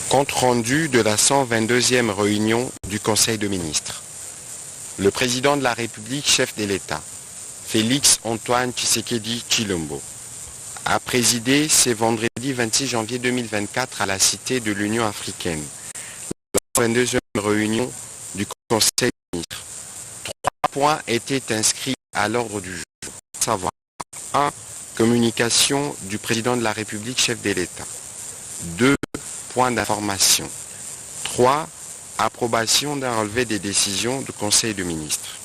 Compte rendu de la 122e réunion du Conseil de ministres. Le président de la République, chef de l'État, Félix Antoine Tshisekedi Tshilombo, a présidé ce vendredi 26 janvier 2024 à la Cité de l'Union africaine, la 122e réunion du Conseil des ministres. 3 points étaient inscrits à l'ordre du jour, à savoir 1. Communication du président de la République, chef de l'État. 2. Point d'information. 3. Approbation d'un relevé des décisions du Conseil des ministres.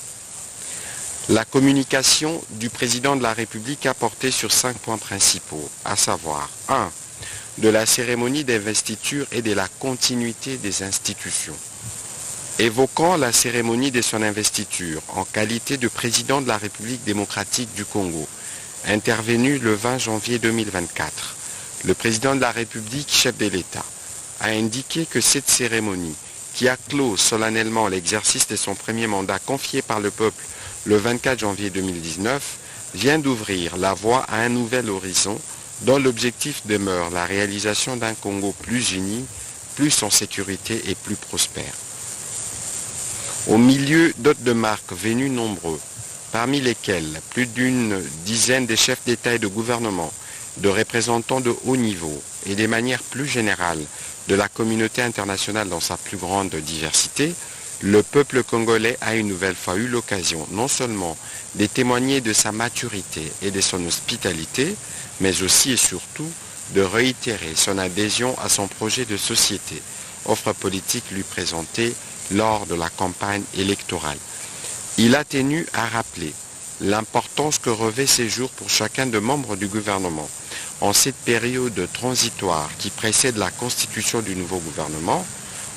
La communication du président de la République a porté sur 5 points principaux, à savoir 1. De la cérémonie d'investiture et de la continuité des institutions. Évoquant la cérémonie de son investiture en qualité de président de la République démocratique du Congo, intervenu le 20 janvier 2024, le président de la République, chef de l'État, a indiqué que cette cérémonie, qui a clos solennellement l'exercice de son premier mandat confié par le peuple le 24 janvier 2019, vient d'ouvrir la voie à un nouvel horizon dont l'objectif demeure la réalisation d'un Congo plus uni, plus en sécurité et plus prospère. Au milieu d'hôtes de marque venus nombreux, parmi lesquels plus d'une dizaine de chefs d'État et de gouvernement, de représentants de haut niveau et de manière plus générale de la communauté internationale dans sa plus grande diversité, le peuple congolais a une nouvelle fois eu l'occasion non seulement de témoigner de sa maturité et de son hospitalité, mais aussi et surtout de réitérer son adhésion à son projet de société, offre politique lui présentée lors de la campagne électorale. Il a tenu à rappeler l'importance que revêt ces jours pour chacun des membres du gouvernement. En cette période transitoire qui précède la constitution du nouveau gouvernement,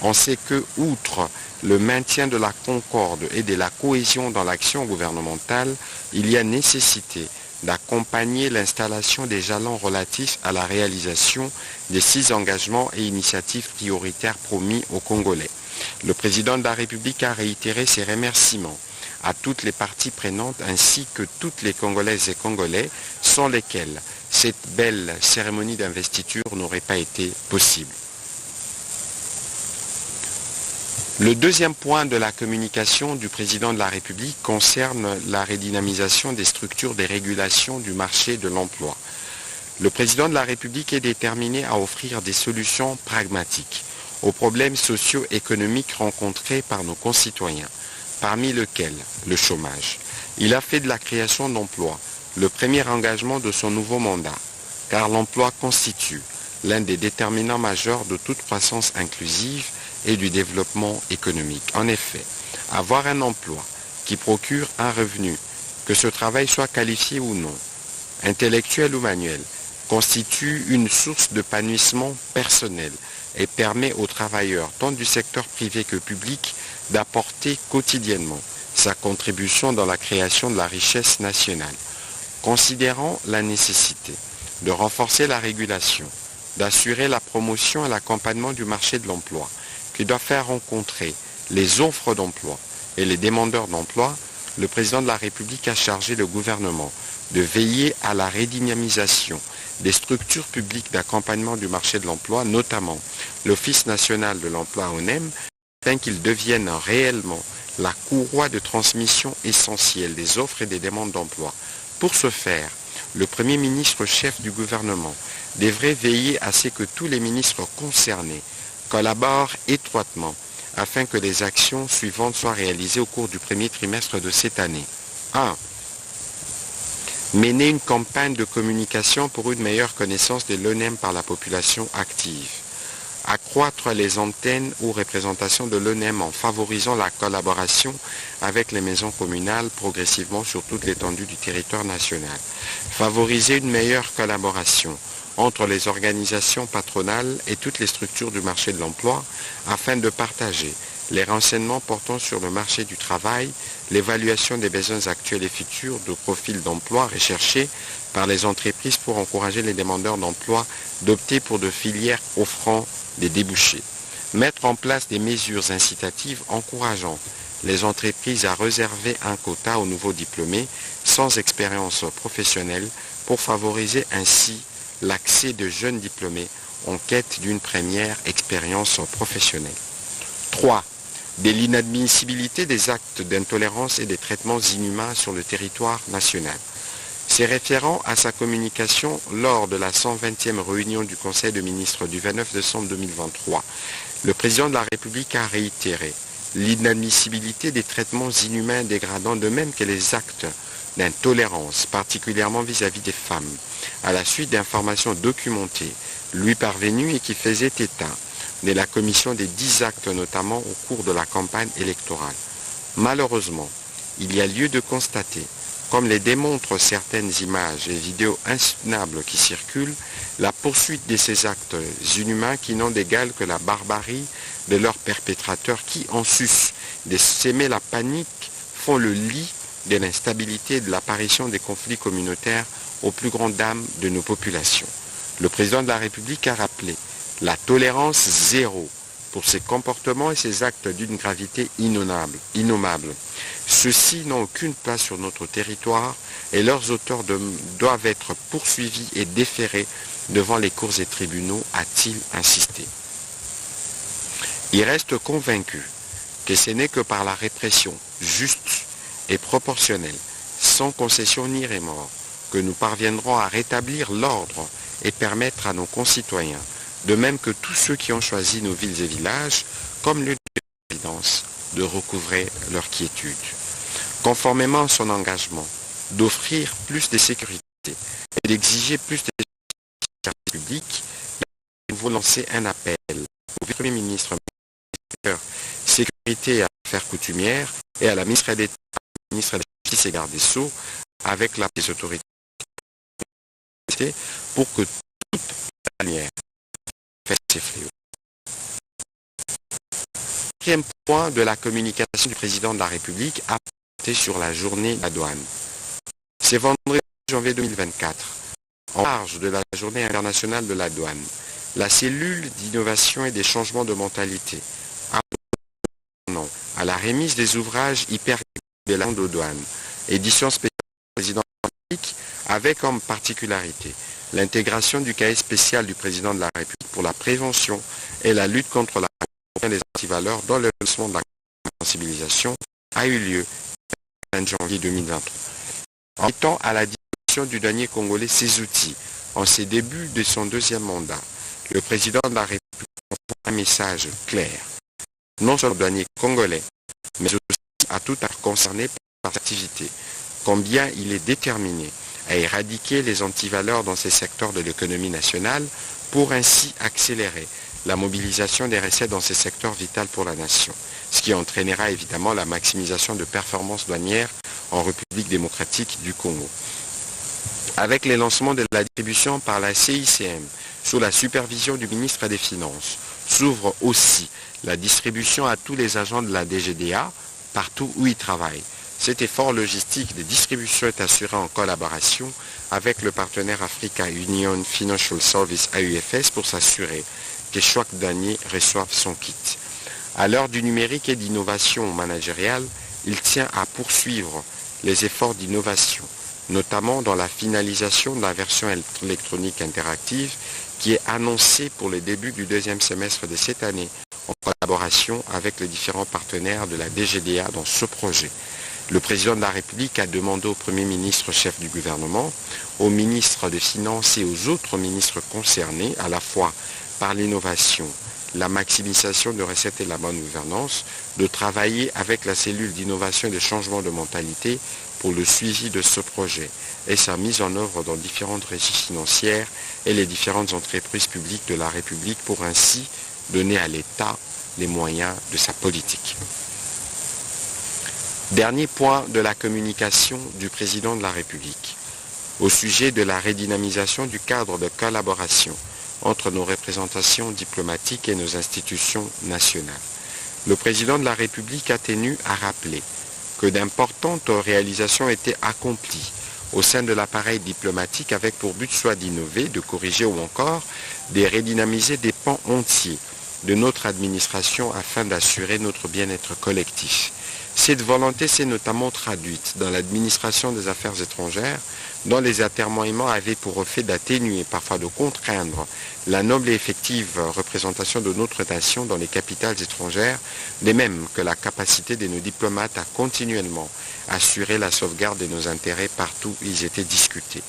on sait que, outre le maintien de la concorde et de la cohésion dans l'action gouvernementale, il y a nécessité d'accompagner l'installation des jalons relatifs à la réalisation des 6 engagements et initiatives prioritaires promis aux Congolais. Le président de la République a réitéré ses remerciements à toutes les parties prenantes ainsi que toutes les Congolaises et Congolais sans lesquels cette belle cérémonie d'investiture n'aurait pas été possible. Le deuxième point de la communication du président de la République concerne la redynamisation des structures de régulation du marché de l'emploi. Le président de la République est déterminé à offrir des solutions pragmatiques aux problèmes socio-économiques rencontrés par nos concitoyens, parmi lesquels le chômage. Il a fait de la création d'emplois le premier engagement de son nouveau mandat, car l'emploi constitue l'un des déterminants majeurs de toute croissance inclusive et du développement économique. En effet, avoir un emploi qui procure un revenu, que ce travail soit qualifié ou non, intellectuel ou manuel, constitue une source d'épanouissement personnel et permet aux travailleurs, tant du secteur privé que public, d'apporter quotidiennement sa contribution dans la création de la richesse nationale. Considérant la nécessité de renforcer la régulation, d'assurer la promotion et l'accompagnement du marché de l'emploi, qui doit faire rencontrer les offres d'emploi et les demandeurs d'emploi, le président de la République a chargé le gouvernement de veiller à la redynamisation des structures publiques d'accompagnement du marché de l'emploi, notamment l'Office national de l'emploi ONEM, afin qu'ils deviennent réellement la courroie de transmission essentielle des offres et des demandes d'emploi. Pour ce faire, le Premier ministre chef du gouvernement devrait veiller à ce que tous les ministres concernés collaborent étroitement afin que les actions suivantes soient réalisées au cours du premier trimestre de cette année. 1. Mener une campagne de communication pour une meilleure connaissance de l'ONEM par la population active. Accroître les antennes ou représentations de l'ONEM en favorisant la collaboration avec les maisons communales progressivement sur toute l'étendue du territoire national. Favoriser une meilleure collaboration entre les organisations patronales et toutes les structures du marché de l'emploi afin de partager les renseignements portant sur le marché du travail, l'évaluation des besoins actuels et futurs de profils d'emploi recherchés par les entreprises pour encourager les demandeurs d'emploi d'opter pour des filières offrant des débouchés. Mettre en place des mesures incitatives encourageant les entreprises à réserver un quota aux nouveaux diplômés sans expérience professionnelle pour favoriser ainsi l'accès de jeunes diplômés en quête d'une première expérience professionnelle. 3. De l'inadmissibilité des actes d'intolérance et des traitements inhumains sur le territoire national. Se référant à sa communication lors de la 120e réunion du Conseil des ministres du 29 décembre 2023, le président de la République a réitéré l'inadmissibilité des traitements inhumains dégradants, de même que les actes d'intolérance, particulièrement vis-à-vis des femmes, à la suite d'informations documentées lui parvenues et qui faisaient état de la commission des 10 actes, notamment au cours de la campagne électorale. Malheureusement, il y a lieu de constater, comme les démontrent certaines images et vidéos insoutenables qui circulent, la poursuite de ces actes inhumains qui n'ont d'égal que la barbarie de leurs perpétrateurs qui, en sus de s'aimer la panique, font le lit de l'instabilité et de l'apparition des conflits communautaires aux plus grandes dames de nos populations. Le président de la République a rappelé la tolérance zéro pour ces comportements et ces actes d'une gravité innommable. Ceux-ci n'ont aucune place sur notre territoire et leurs auteurs doivent être poursuivis et déférés devant les cours et tribunaux, a-t-il insisté. Il reste convaincu que ce n'est que par la répression juste et proportionnelle, sans concession ni remords, que nous parviendrons à rétablir l'ordre et permettre à nos concitoyens, de même que tous ceux qui ont choisi nos villes et villages comme lieu de résidence, de recouvrer leur quiétude. Conformément à son engagement d'offrir plus de sécurité et d'exiger plus de sécurité publique, nous voulons lancer un appel au Premier ministre, sécurité et affaires coutumières, et à la ministre d'État, ministre de la Justice et garde des Sceaux, avec les autorités, pour que toute manière fasse ces fléaux. Quatrième point de la communication du président de la République a porté sur la journée de la douane. C'est vendredi janvier 2024, en marge de la journée internationale de la douane. La cellule d'innovation et des changements de mentalité a à la remise des ouvrages hyper de la douane, édition spéciale du président de la République, avec comme particularité l'intégration du cahier spécial du président de la République pour la prévention et la lutte contre la corruption des antivaleurs, dont le lancement de la sensibilisation a eu lieu le 20 janvier 2023. En mettant à la disposition du douanier congolais ses outils en ses débuts de son deuxième mandat, le président de la République envoie un message clair, non seulement au douanier congolais, mais aussi à tout acteur concerné par cette activité, combien il est déterminé à éradiquer les antivaleurs dans ces secteurs de l'économie nationale pour ainsi accélérer la mobilisation des recettes dans ces secteurs vitaux pour la nation, ce qui entraînera évidemment la maximisation de performances douanières en République démocratique du Congo. Avec les lancements de la distribution par la CICM sous la supervision du ministre des Finances, s'ouvre aussi la distribution à tous les agents de la DGDA partout où ils travaillent. Cet effort logistique de distribution est assuré en collaboration avec le partenaire Africa Union Financial Service AUFS pour s'assurer que chaque douanier reçoive son kit. À l'heure du numérique et d'innovation managériale, il tient à poursuivre les efforts d'innovation, notamment dans la finalisation de la version électronique interactive qui est annoncée pour le début du deuxième semestre de cette année en collaboration avec les différents partenaires de la DGDA dans ce projet. Le président de la République a demandé au Premier ministre chef du gouvernement, aux ministres des Finances et aux autres ministres concernés, à la fois par l'innovation, la maximisation de recettes et la bonne gouvernance, de travailler avec la cellule d'innovation et de changement de mentalité pour le suivi de ce projet et sa mise en œuvre dans différentes régies financières et les différentes entreprises publiques de la République pour ainsi donner à l'État les moyens de sa politique. Dernier point de la communication du président de la République, au sujet de la redynamisation du cadre de collaboration entre nos représentations diplomatiques et nos institutions nationales. Le président de la République a tenu à rappeler que d'importantes réalisations étaient accomplies au sein de l'appareil diplomatique avec pour but soit d'innover, de corriger ou encore de redynamiser des pans entiers de notre administration afin d'assurer notre bien-être collectif. Cette volonté s'est notamment traduite dans l'administration des affaires étrangères, dont les atermoiements avaient pour effet d'atténuer, parfois de contraindre, la noble et effective représentation de notre nation dans les capitales étrangères, de même que la capacité de nos diplomates à continuellement assurer la sauvegarde de nos intérêts partout où ils étaient discutés.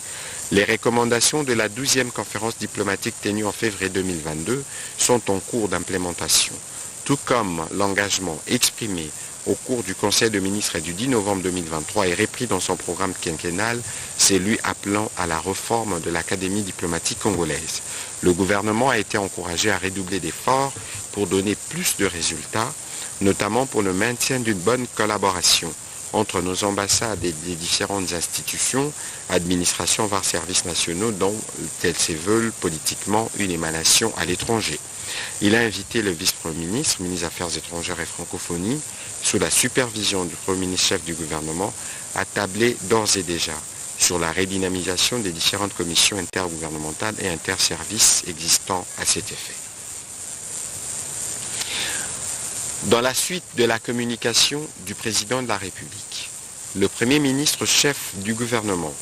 Les recommandations de la 12e conférence diplomatique tenue en février 2022 sont en cours d'implémentation, tout comme l'engagement exprimé au cours du Conseil de ministres du 10 novembre 2023 et repris dans son programme quinquennal, c'est lui appelant à la réforme de l'Académie diplomatique congolaise. Le gouvernement a été encouragé à redoubler d'efforts pour donner plus de résultats, notamment pour le maintien d'une bonne collaboration entre nos ambassades et les différentes institutions, administrations, voire services nationaux, dont elles se veulent politiquement une émanation à l'étranger. Il a invité le vice-premier ministre, ministre des Affaires étrangères et francophonie, sous la supervision du Premier ministre chef du gouvernement, à tabler d'ores et déjà sur la redynamisation des différentes commissions intergouvernementales et interservices existant à cet effet. Dans la suite de la communication du président de la République, le Premier ministre chef du gouvernement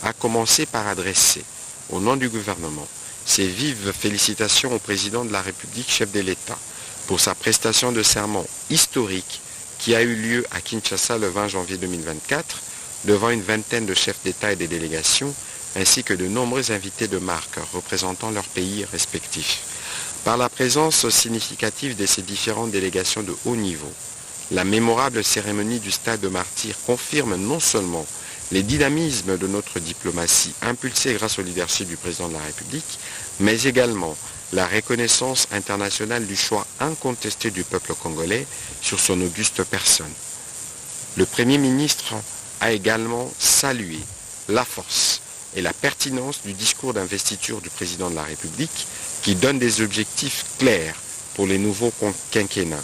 a commencé par adresser, au nom du gouvernement, ses vives félicitations au président de la République chef de l'État pour sa prestation de serment historique qui a eu lieu à Kinshasa le 20 janvier 2024 devant une vingtaine de chefs d'État et de délégations ainsi que de nombreux invités de marque représentant leurs pays respectifs. Par la présence significative de ces différentes délégations de haut niveau, la mémorable cérémonie du Stade de Martyrs confirme non seulement les dynamismes de notre diplomatie impulsés grâce au leadership du président de la République, mais également la reconnaissance internationale du choix incontesté du peuple congolais sur son auguste personne. Le Premier ministre a également salué la force et la pertinence du discours d'investiture du président de la République qui donne des objectifs clairs pour les nouveaux quinquennats,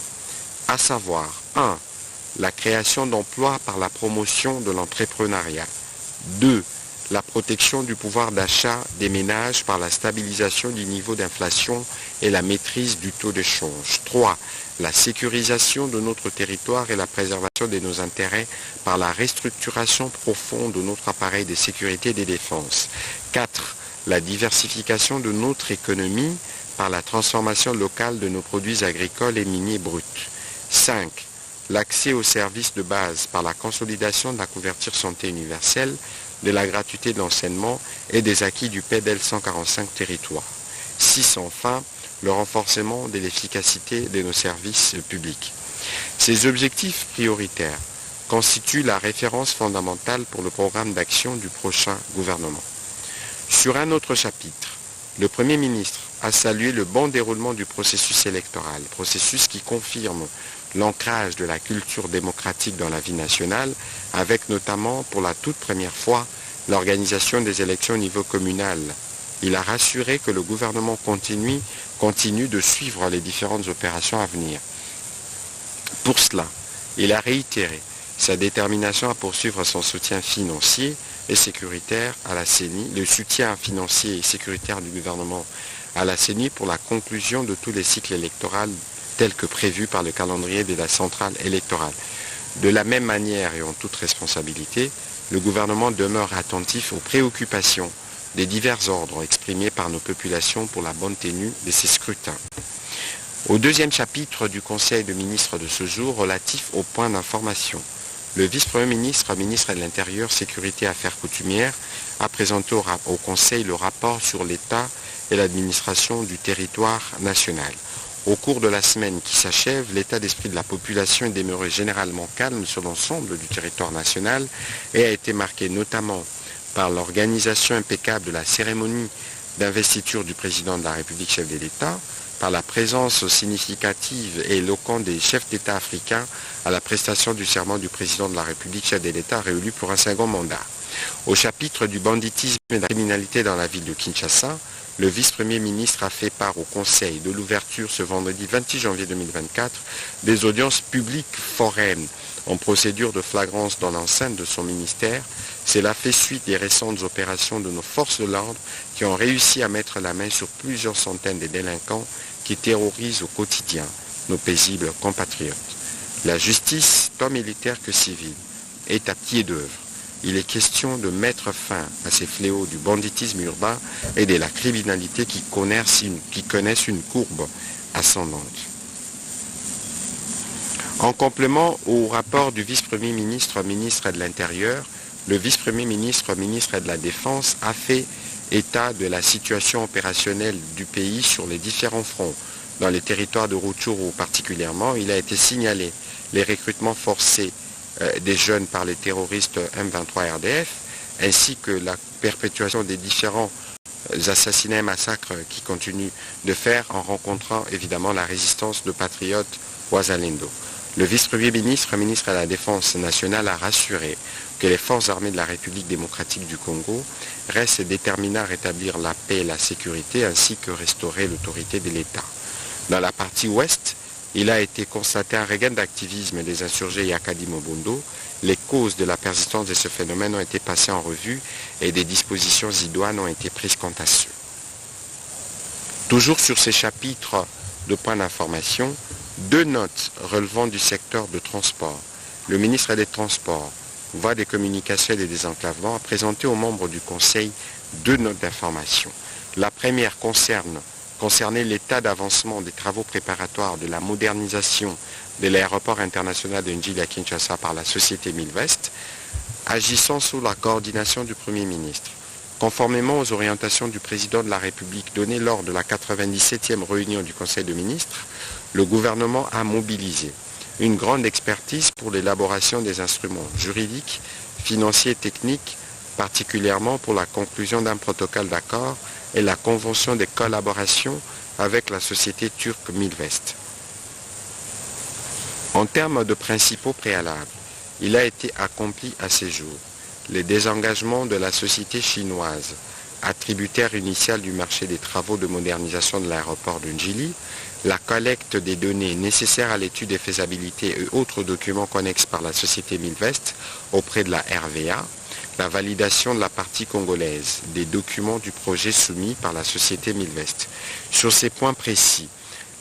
à savoir 1. La création d'emplois par la promotion de l'entrepreneuriat. 2. La protection du pouvoir d'achat des ménages par la stabilisation du niveau d'inflation et la maîtrise du taux de change. 3. La sécurisation de notre territoire et la préservation de nos intérêts par la restructuration profonde de notre appareil de sécurité et de défense. 4. La diversification de notre économie par la transformation locale de nos produits agricoles et miniers bruts. 5. L'accès aux services de base par la consolidation de la couverture santé universelle, de la gratuité de l'enseignement et des acquis du PEDEL 145 territoires. 6. Enfin, le renforcement de l'efficacité de nos services publics. Ces objectifs prioritaires constituent la référence fondamentale pour le programme d'action du prochain gouvernement. Sur un autre chapitre, le Premier ministre a salué le bon déroulement du processus électoral, processus qui confirme l'ancrage de la culture démocratique dans la vie nationale, avec notamment pour la toute première fois l'organisation des élections au niveau communal. Il a rassuré que le gouvernement continue de suivre les différentes opérations à venir. Pour cela, il a réitéré sa détermination à poursuivre son soutien financier et sécuritaire à la CENI, le soutien financier et sécuritaire du gouvernement à la CENI pour la conclusion de tous les cycles électoraux tels que prévus par le calendrier de la centrale électorale. De la même manière et en toute responsabilité, le gouvernement demeure attentif aux préoccupations des divers ordres exprimés par nos populations pour la bonne tenue de ces scrutins. Au deuxième chapitre du Conseil de ministres de ce jour relatif aux points d'information, le vice-premier ministre, ministre de l'Intérieur, Sécurité et Affaires coutumières, a présenté au Conseil le rapport sur l'état et l'administration du territoire national. Au cours de la semaine qui s'achève, l'état d'esprit de la population est demeuré généralement calme sur l'ensemble du territoire national et a été marqué notamment par l'organisation impeccable de la cérémonie d'investiture du président de la République chef de l'État, par la présence significative et éloquente des chefs d'État africains à la prestation du serment du président de la République chef de l'État réélu pour un second mandat. Au chapitre du banditisme et de la criminalité dans la ville de Kinshasa, le vice-premier ministre a fait part au Conseil de l'ouverture ce vendredi 26 janvier 2024 des audiences publiques foraines en procédure de flagrance dans l'enceinte de son ministère, cela fait suite des récentes opérations de nos forces de l'ordre qui ont réussi à mettre la main sur plusieurs centaines de délinquants qui terrorisent au quotidien nos paisibles compatriotes. La justice, tant militaire que civile, est à pied d'œuvre. Il est question de mettre fin à ces fléaux du banditisme urbain et de la criminalité qui connaissent une courbe ascendante. En complément au rapport du vice-premier ministre, ministre de l'Intérieur, le vice-premier ministre, ministre de la Défense a fait état de la situation opérationnelle du pays sur les différents fronts. Dans les territoires de Rutshuru particulièrement, il a été signalé les recrutements forcés des jeunes par les terroristes M23 RDF, ainsi que la perpétuation des différents assassinats et massacres qui continuent de faire en rencontrant évidemment la résistance de patriotes Wazalendo. Le vice-premier ministre, ministre de la Défense nationale, a rassuré que les forces armées de la République démocratique du Congo restent déterminées à rétablir la paix et la sécurité ainsi que restaurer l'autorité de l'État. Dans la partie ouest, il a été constaté un regain d'activisme des insurgés Yakadi Mobundo. Les causes de la persistance de ce phénomène ont été passées en revue et des dispositions idoines ont été prises quant à ceux. Toujours sur ces chapitres de points d'information, 2 notes relevant du secteur de transport. Le ministre des Transports, voie des communications et des désenclavements, a présenté aux membres du Conseil 2 notes d'information. La première concernait l'état d'avancement des travaux préparatoires de la modernisation de l'aéroport international de Njili à Kinshasa par la société Milvest, agissant sous la coordination du Premier ministre. Conformément aux orientations du président de la République données lors de la 97e réunion du Conseil de ministres, le gouvernement a mobilisé une grande expertise pour l'élaboration des instruments juridiques, financiers et techniques, particulièrement pour la conclusion d'un protocole d'accord et la convention de collaboration avec la société turque Milvest. En termes de principaux préalables, il a été accompli à ces jours le désengagement de la société chinoise, attributaire initial du marché des travaux de modernisation de l'aéroport de Njili, la collecte des données nécessaires à l'étude des faisabilités et autres documents connexes par la société Milvest auprès de la RVA, la validation de la partie congolaise des documents du projet soumis par la société Milvest. Sur ces points précis,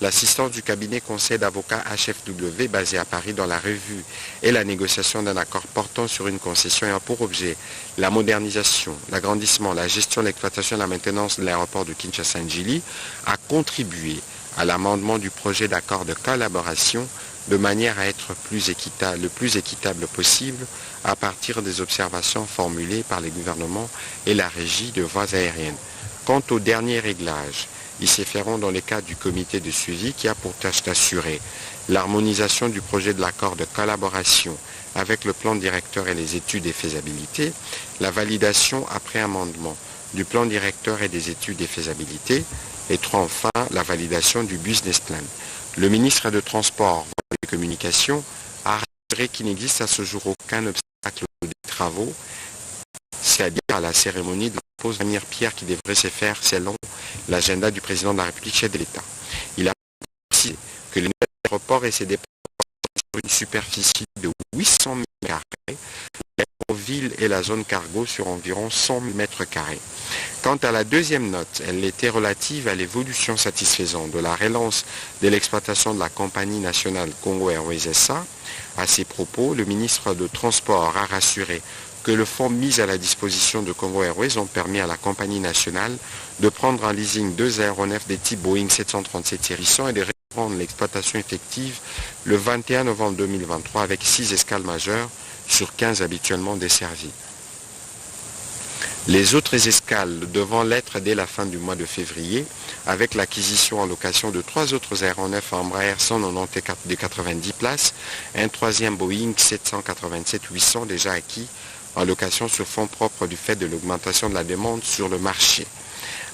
l'assistance du cabinet conseil d'avocats HFW basé à Paris dans la revue et la négociation d'un accord portant sur une concession ayant pour objet la modernisation, l'agrandissement, la gestion, l'exploitation et la maintenance de l'aéroport de Kinshasa-Njili a contribué à l'amendement du projet d'accord de collaboration de manière à être le plus équitable possible à partir des observations formulées par les gouvernements et la régie de voies aériennes. Quant aux derniers réglages, ils se feront dans le cadre du comité de suivi qui a pour tâche d'assurer l'harmonisation du projet de l'accord de collaboration avec le plan directeur et les études de faisabilité, la validation après amendement du plan directeur et des études de faisabilité, et 3 enfin, la validation du business plan. Le ministre des Transports et des Communications a rassuré qu'il n'existe à ce jour aucun obstacle des travaux, c'est-à-dire à la cérémonie de la pose de la première pierre qui devrait se faire selon l'agenda du président de la République, chef de l'État. Il a précisé que le nouvel aéroport et ses dépenses sur une superficie de 800 000 m², l'aéroville et la zone cargo sur environ 100 000 m². Quant à la deuxième note, elle était relative à l'évolution satisfaisante de la relance de l'exploitation de la compagnie nationale Congo Airways SA. À ces propos, le ministre des Transports a rassuré que le fonds mis à la disposition de Congo Airways ont permis à la compagnie nationale de prendre en leasing 2 aéronefs des types Boeing 737 série 100 et de reprendre l'exploitation effective le 21 novembre 2023 avec 6 escales majeures sur 15 habituellement desservies. Les autres escales devant l'être dès la fin du mois de février, avec l'acquisition en location de 3 autres aéronefs Embraer 190 de 90 places, un 3e Boeing 787-800 déjà acquis en location sur fonds propres du fait de l'augmentation de la demande sur le marché.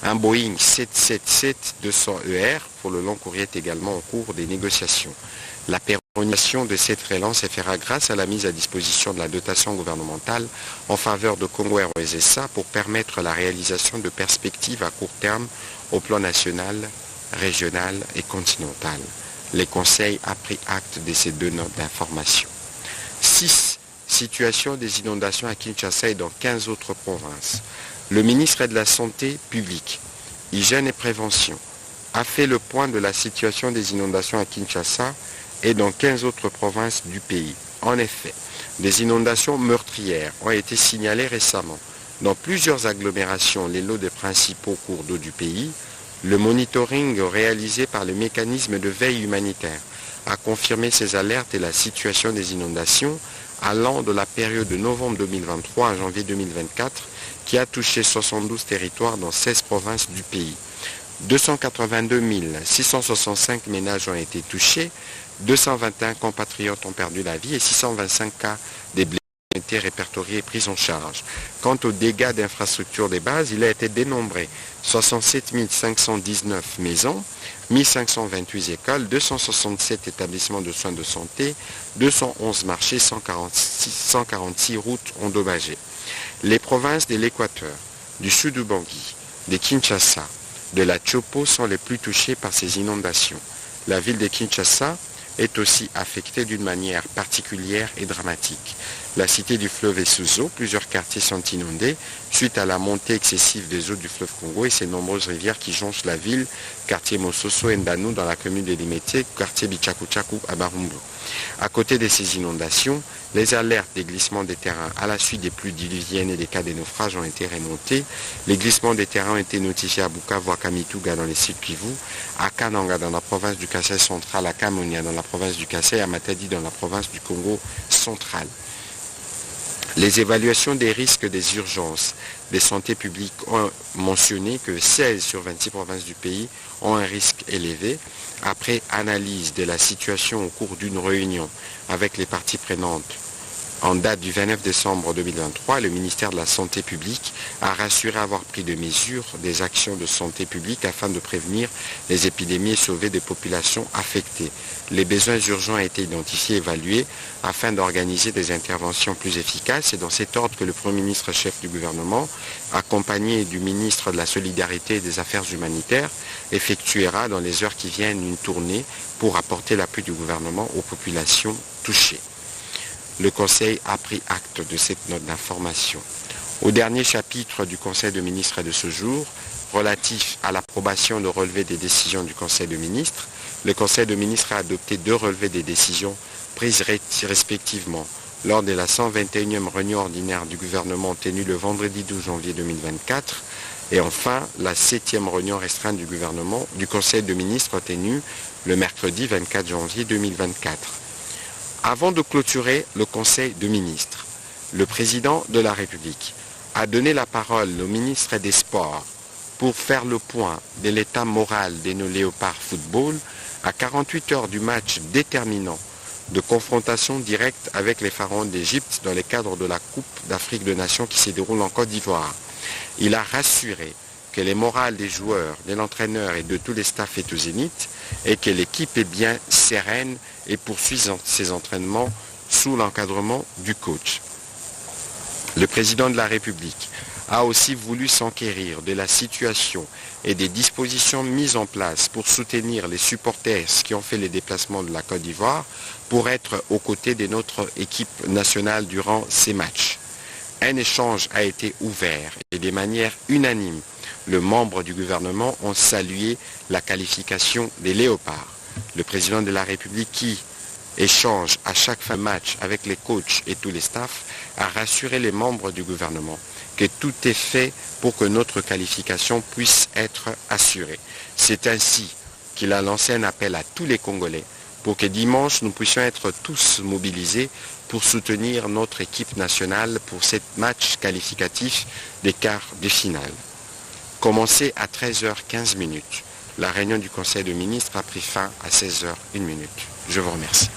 Un Boeing 777-200ER pour le long courrier est également en cours des négociations. La pérennisation de cette relance se fera grâce à la mise à disposition de la dotation gouvernementale en faveur de Congo Airways SA pour permettre la réalisation de perspectives à court terme au plan national, régional et continental. Le Conseil a pris acte de ces 2 notes d'information. 6. Situation des inondations à Kinshasa et dans 15 autres provinces. Le ministre de la Santé publique, Hygiène et Prévention a fait le point de la situation des inondations à Kinshasa et dans 15 autres provinces du pays. En effet, des inondations meurtrières ont été signalées récemment dans plusieurs agglomérations, les lots des principaux cours d'eau du pays. Le monitoring réalisé par le mécanisme de veille humanitaire a confirmé ces alertes et la situation des inondations allant de la période de novembre 2023 à janvier 2024 qui a touché 72 territoires dans 16 provinces du pays. 282 665 ménages ont été touchés, 221 compatriotes ont perdu la vie et 625 cas des blessés ont été répertoriés et pris en charge. Quant aux dégâts d'infrastructures des bases, il a été dénombré 67 519 maisons, 1528 écoles, 267 établissements de soins de santé, 211 marchés, 146 routes endommagées. Les provinces de l'Équateur, du Sud-Ubangui, de Kinshasa, de la Chopo sont les plus touchées par ces inondations. La ville de Kinshasa est aussi affectée d'une manière particulière et dramatique. La cité du fleuve est sous eau, plusieurs quartiers sont inondés suite à la montée excessive des eaux du fleuve Congo et ses nombreuses rivières qui jonchent la ville, quartier Mososo et Ndanu dans la commune de Limete, quartier Bichakuchaku à Barumbu. À côté de ces inondations, les alertes des glissements des terrains à la suite des pluies diluviennes et des cas de naufrages ont été remontés. Les glissements des terrains ont été notifiés à Bukavu, à Kamituga dans les sites Kivu, à Kananga dans la province du Kasaï central, à Kamonia dans la province du Kasaï et à Matadi dans la province du Congo central. Les évaluations des risques des urgences des santé publiques ont mentionné que 16 sur 26 provinces du pays ont un risque élevé. Après analyse de la situation au cours d'une réunion avec les parties prenantes en date du 29 décembre 2023, le ministère de la Santé publique a rassuré avoir pris des mesures, des actions de santé publique afin de prévenir les épidémies et sauver des populations affectées. Les besoins urgents ont été identifiés et évalués afin d'organiser des interventions plus efficaces. C'est dans cet ordre que le Premier ministre chef du gouvernement, accompagné du ministre de la Solidarité et des Affaires humanitaires, effectuera dans les heures qui viennent une tournée pour apporter l'appui du gouvernement aux populations touchées. Le Conseil a pris acte de cette note d'information. Au dernier chapitre du Conseil de ministres de ce jour, relatif à l'approbation de relevés des décisions du Conseil de ministres, le Conseil de ministres a adopté 2 relevés des décisions prises respectivement lors de la 121e réunion ordinaire du gouvernement tenue le vendredi 12 janvier 2024 et enfin la 7e réunion restreinte du gouvernement du Conseil de ministres tenue le mercredi 24 janvier 2024. Avant de clôturer le Conseil de ministres, le président de la République a donné la parole au ministre des Sports pour faire le point de l'état moral de nos léopards football à 48 heures du match déterminant de confrontation directe avec les pharaons d'Égypte dans le cadre de la Coupe d'Afrique des Nations qui se déroule en Côte d'Ivoire. Il a rassuré que les morales des joueurs, de l'entraîneur et de tous les staffs est au zénith et que l'équipe est bien sereine et poursuit ses entraînements sous l'encadrement du coach. Le président de la République a aussi voulu s'enquérir de la situation et des dispositions mises en place pour soutenir les supporters qui ont fait les déplacements de la Côte d'Ivoire pour être aux côtés de notre équipe nationale durant ces matchs. Un échange a été ouvert et de manière unanime, les membres du gouvernement ont salué la qualification des léopards. Le président de la République qui échange à chaque fin de match avec les coachs et tous les staffs a rassuré les membres du gouvernement que tout est fait pour que notre qualification puisse être assurée. C'est ainsi qu'il a lancé un appel à tous les Congolais pour que dimanche nous puissions être tous mobilisés pour soutenir notre équipe nationale pour ce match qualificatif des quarts de finale. Commencé à 13h15. La réunion du Conseil de ministres a pris fin à 16h01. Je vous remercie.